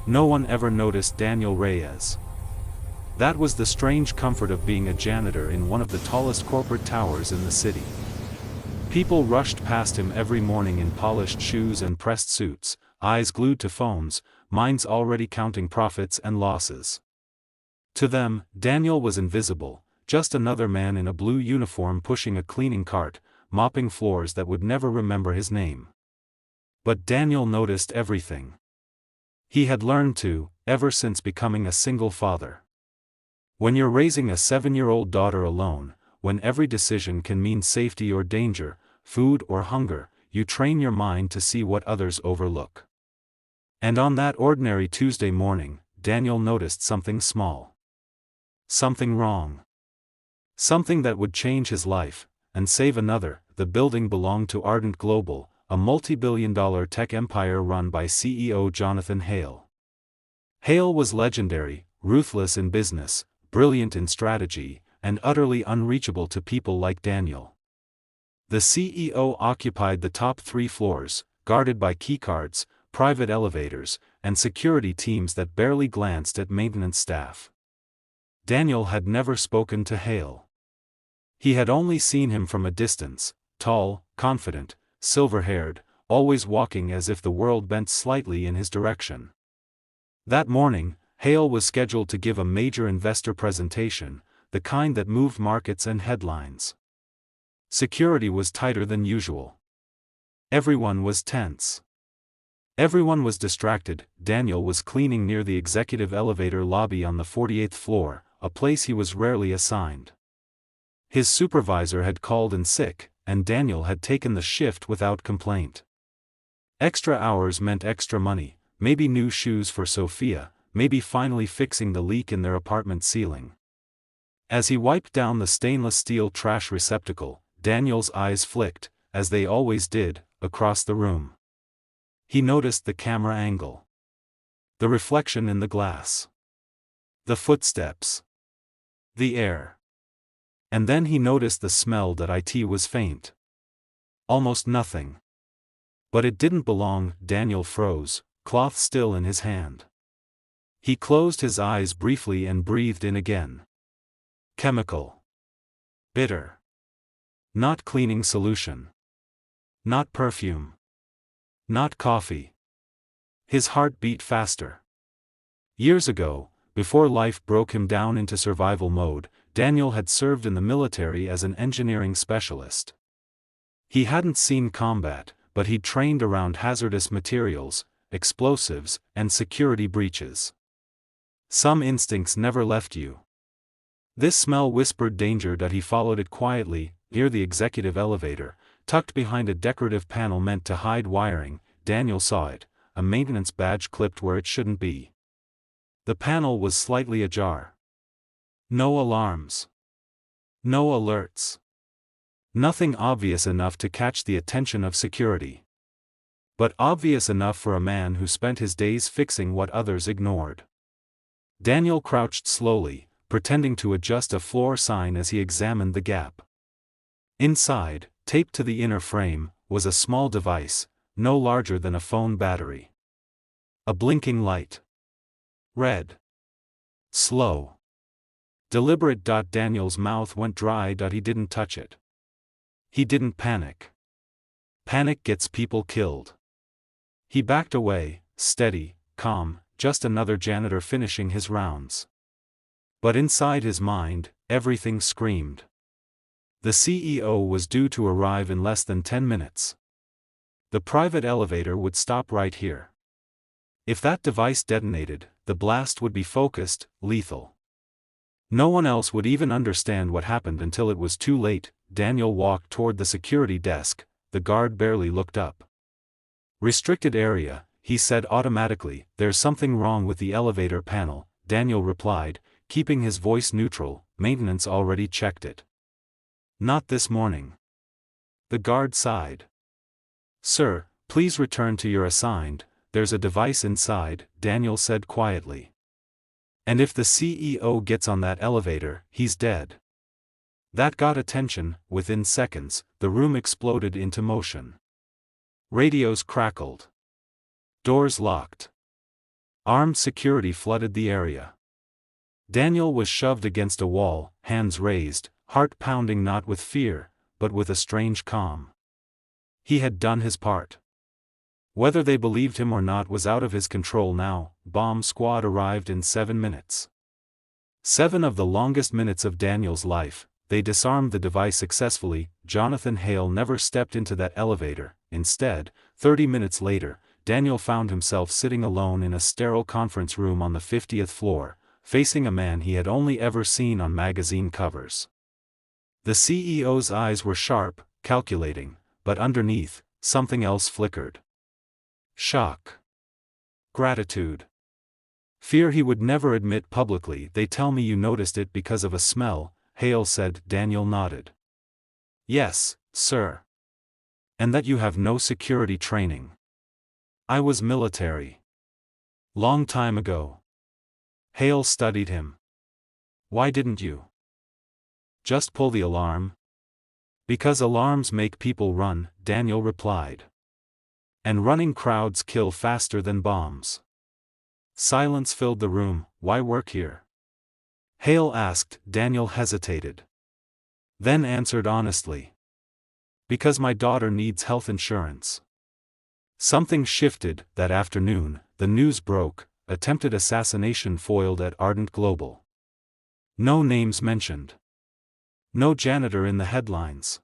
No one ever noticed Daniel Reyes. That was the strange comfort of being a janitor in one of the tallest corporate towers in the city. People rushed past him every morning in polished shoes and pressed suits, eyes glued to phones, minds already counting profits and losses. To them, Daniel was invisible, just another man in a blue uniform pushing a cleaning cart, mopping floors that would never remember his name. But Daniel noticed everything. He had learned to, ever since becoming a single father. When you're raising a 7-year-old daughter alone, when every decision can mean safety or danger, food or hunger, you train your mind to see what others overlook. And on that ordinary Tuesday morning, Daniel noticed something small. Something wrong. Something that would change his life, and save another. The building belonged to Ardent Global, a multi-billion-dollar tech empire run by CEO Jonathan Hale. Hale was legendary, ruthless in business, brilliant in strategy, and utterly unreachable to people like Daniel. The CEO occupied the top 3 floors, guarded by keycards, private elevators, and security teams that barely glanced at maintenance staff. Daniel had never spoken to Hale. He had only seen him from a distance, tall, confident, silver-haired, always walking as if the world bent slightly in his direction. That morning, Hale was scheduled to give a major investor presentation, the kind that moved markets and headlines. Security was tighter than usual. Everyone was tense. Everyone was distracted. Daniel was cleaning near the executive elevator lobby on the 48th floor, a place he was rarely assigned. His supervisor had called in sick, and Daniel had taken the shift without complaint. Extra hours meant extra money, maybe new shoes for Sophia, maybe finally fixing the leak in their apartment ceiling. As he wiped down the stainless steel trash receptacle, Daniel's eyes flicked, as they always did, across the room. He noticed the camera angle. The reflection in the glass. The footsteps. The air. And then he noticed the smell that it was faint. Almost nothing. But it didn't belong. Daniel froze, cloth still in his hand. He closed his eyes briefly and breathed in again. Chemical. Bitter. Not cleaning solution. Not perfume. Not coffee. His heart beat faster. Years ago, before life broke him down into survival mode, Daniel had served in the military as an engineering specialist. He hadn't seen combat, but he'd trained around hazardous materials, explosives, and security breaches. Some instincts never left you. This smell whispered danger that he followed it quietly, near the executive elevator, tucked behind a decorative panel meant to hide wiring. Daniel saw it, a maintenance badge clipped where it shouldn't be. The panel was slightly ajar. No alarms. No alerts. Nothing obvious enough to catch the attention of security. But obvious enough for a man who spent his days fixing what others ignored. Daniel crouched slowly, pretending to adjust a floor sign as he examined the gap. Inside, taped to the inner frame, was a small device, no larger than a phone battery. A blinking light. Red. Slow. Deliberate. Daniel's mouth went dry. He didn't touch it. He didn't panic. Panic gets people killed. He backed away, steady, calm, just another janitor finishing his rounds. But inside his mind, everything screamed. The CEO was due to arrive in less than 10 minutes. The private elevator would stop right here. If that device detonated, the blast would be focused, lethal. No one else would even understand what happened until it was too late. Daniel walked toward the security desk. The guard barely looked up. Restricted area, he said automatically. There's something wrong with the elevator panel, Daniel replied, keeping his voice neutral. Maintenance already checked it. Not this morning. The guard sighed. Sir, please return to your assigned. There's a device inside, Daniel said quietly. And if the CEO gets on that elevator, he's dead. That got attention. Within seconds, the room exploded into motion. Radios crackled. Doors locked. Armed security flooded the area. Daniel was shoved against a wall, hands raised, heart pounding not with fear, but with a strange calm. He had done his part. Whether they believed him or not was out of his control now. Bomb squad arrived in 7 minutes. 7 of the longest minutes of Daniel's life. They disarmed the device successfully. Jonathan Hale never stepped into that elevator. Instead, 30 minutes later, Daniel found himself sitting alone in a sterile conference room on the 50th floor, facing a man he had only ever seen on magazine covers. The CEO's eyes were sharp, calculating, but underneath, something else flickered. Shock. Gratitude. Fear he would never admit publicly. They tell me you noticed it because of a smell, Hale said. Daniel nodded. Yes, sir. And that you have no security training. I was military. Long time ago. Hale studied him. Why didn't you just pull the alarm? Because alarms make people run, Daniel replied. And running crowds kill faster than bombs. Silence filled the room. Why work here? Hale asked. Daniel hesitated. Then answered honestly. Because my daughter needs health insurance. Something shifted. That afternoon, the news broke. Attempted assassination foiled at Ardent Global. No names mentioned. No janitor in the headlines.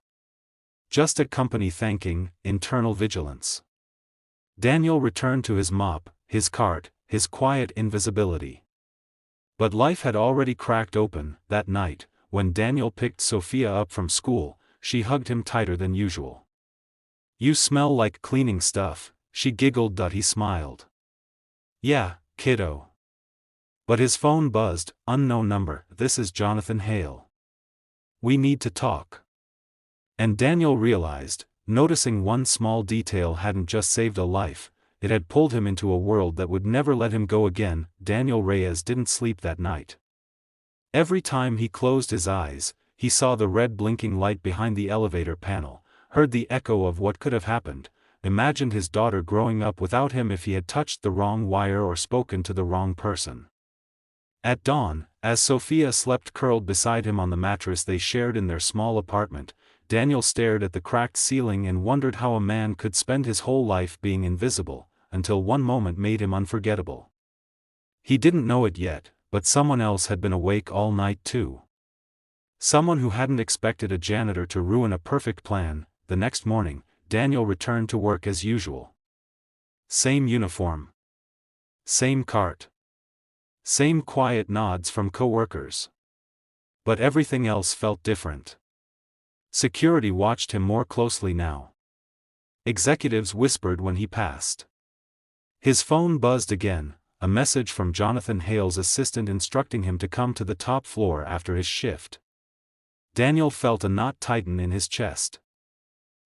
Just a company thanking internal vigilance. Daniel returned to his mop, his cart, his quiet invisibility. But life had already cracked open. That night, when Daniel picked Sophia up from school, she hugged him tighter than usual. You smell like cleaning stuff, she giggled. He smiled. Yeah, kiddo. But his phone buzzed. Unknown number. This is Jonathan Hale. We need to talk. And Daniel realized, noticing one small detail hadn't just saved a life, it had pulled him into a world that would never let him go again. Daniel Reyes didn't sleep that night. Every time he closed his eyes, he saw the red blinking light behind the elevator panel, heard the echo of what could have happened, imagined his daughter growing up without him if he had touched the wrong wire or spoken to the wrong person. At dawn, as Sophia slept curled beside him on the mattress they shared in their small apartment, Daniel stared at the cracked ceiling and wondered how a man could spend his whole life being invisible, until one moment made him unforgettable. He didn't know it yet, but someone else had been awake all night too. Someone who hadn't expected a janitor to ruin a perfect plan. The next morning, Daniel returned to work as usual. Same uniform. Same cart. Same quiet nods from coworkers. But everything else felt different. Security watched him more closely now. Executives whispered when he passed. His phone buzzed again, a message from Jonathan Hale's assistant instructing him to come to the top floor after his shift. Daniel felt a knot tighten in his chest.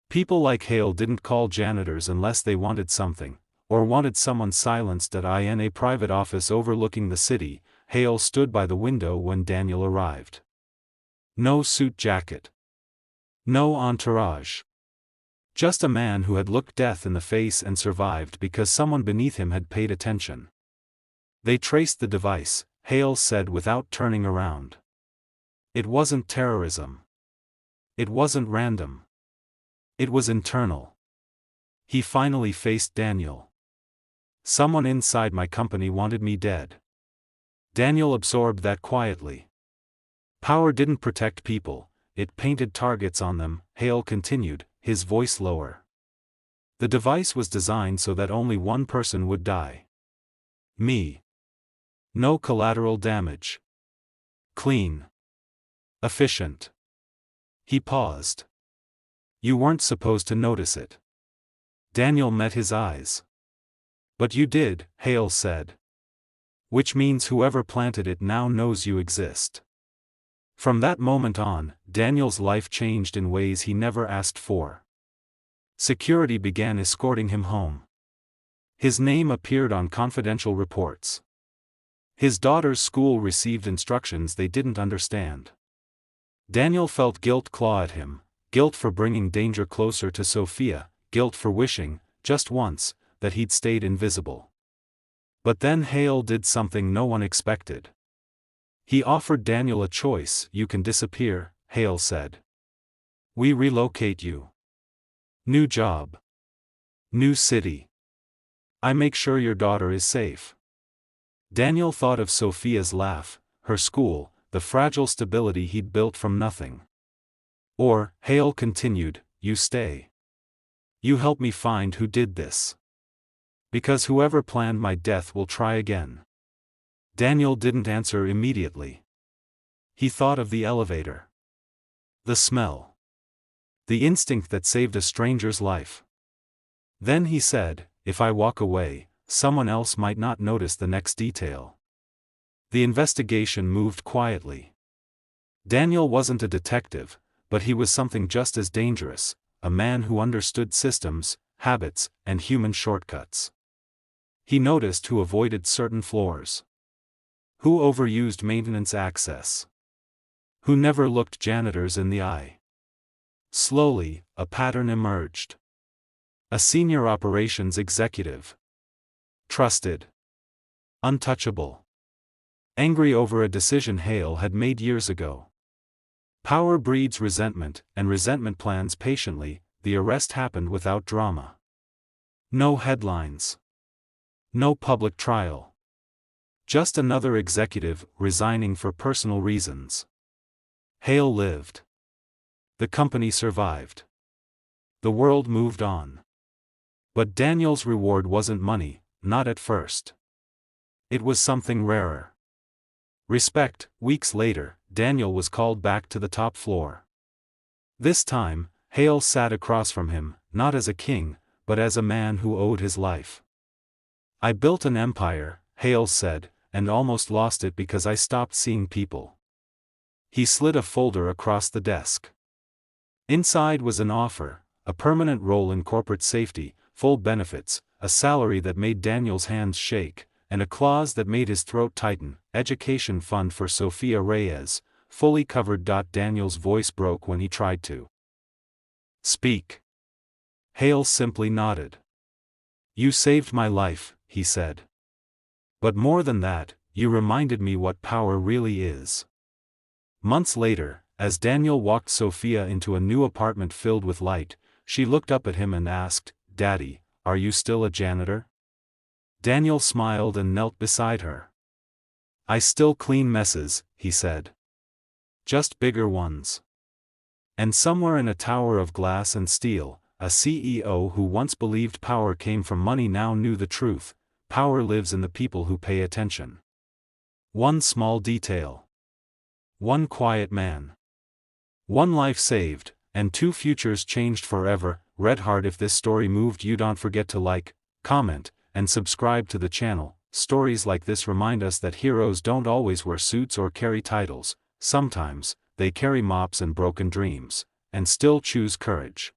People like Hale didn't call janitors unless they wanted something, or wanted someone silenced. In a private office overlooking the city, Hale stood by the window when Daniel arrived. No suit jacket. No entourage. Just a man who had looked death in the face and survived because someone beneath him had paid attention. They traced the device, Hale said without turning around. It wasn't terrorism. It wasn't random. It was internal. He finally faced Daniel. Someone inside my company wanted me dead. Daniel absorbed that quietly. Power didn't protect people, it painted targets on them, Hale continued, his voice lower. The device was designed so that only one person would die. Me. No collateral damage. Clean. Efficient. He paused. You weren't supposed to notice it. Daniel met his eyes. But you did, Hale said. Which means whoever planted it now knows you exist. From that moment on, Daniel's life changed in ways he never asked for. Security began escorting him home. His name appeared on confidential reports. His daughter's school received instructions they didn't understand. Daniel felt guilt claw at him, guilt for bringing danger closer to Sophia, guilt for wishing, just once, that he'd stayed invisible. But then Hale did something no one expected. He offered Daniel a choice. You can disappear, Hale said. We relocate you. New job. New city. I make sure your daughter is safe. Daniel thought of Sophia's laugh, her school, the fragile stability he'd built from nothing. Or, Hale continued, you stay. You help me find who did this. Because whoever planned my death will try again. Daniel didn't answer immediately. He thought of the elevator. The smell. The instinct that saved a stranger's life. Then he said, if I walk away, someone else might not notice the next detail. The investigation moved quietly. Daniel wasn't a detective, but he was something just as dangerous, a man who understood systems, habits, and human shortcuts. He noticed who avoided certain floors. Who overused maintenance access. Who never looked janitors in the eye. Slowly, a pattern emerged. A senior operations executive. Trusted. Untouchable. Angry over a decision Hale had made years ago. Power breeds resentment, and resentment plans patiently. The arrest happened without drama. No headlines. No public trial. Just another executive resigning for personal reasons. Hale lived. The company survived. The world moved on. But Daniel's reward wasn't money, not at first. It was something rarer. Respect. Weeks later, Daniel was called back to the top floor. This time, Hale sat across from him, not as a king, but as a man who owed his life. I built an empire, Hale said, and almost lost it because I stopped seeing people. He slid a folder across the desk. Inside was an offer, a permanent role in corporate safety, full benefits, a salary that made Daniel's hands shake, and a clause that made his throat tighten, education fund for Sophia Reyes, fully covered. Daniel's voice broke when he tried to speak. Hale simply nodded. You saved my life, he said. But more than that, you reminded me what power really is. Months later, as Daniel walked Sophia into a new apartment filled with light, she looked up at him and asked, Daddy, are you still a janitor? Daniel smiled and knelt beside her. I still clean messes, he said. Just bigger ones. And somewhere in a tower of glass and steel, a CEO who once believed power came from money now knew the truth. Power lives in the people who pay attention. One small detail. One quiet man. One life saved, and two futures changed forever. Red Heart. If this story moved you, don't forget to like, comment, and subscribe to the channel. Stories like this remind us that heroes don't always wear suits or carry titles. Sometimes, they carry mops and broken dreams, and still choose courage.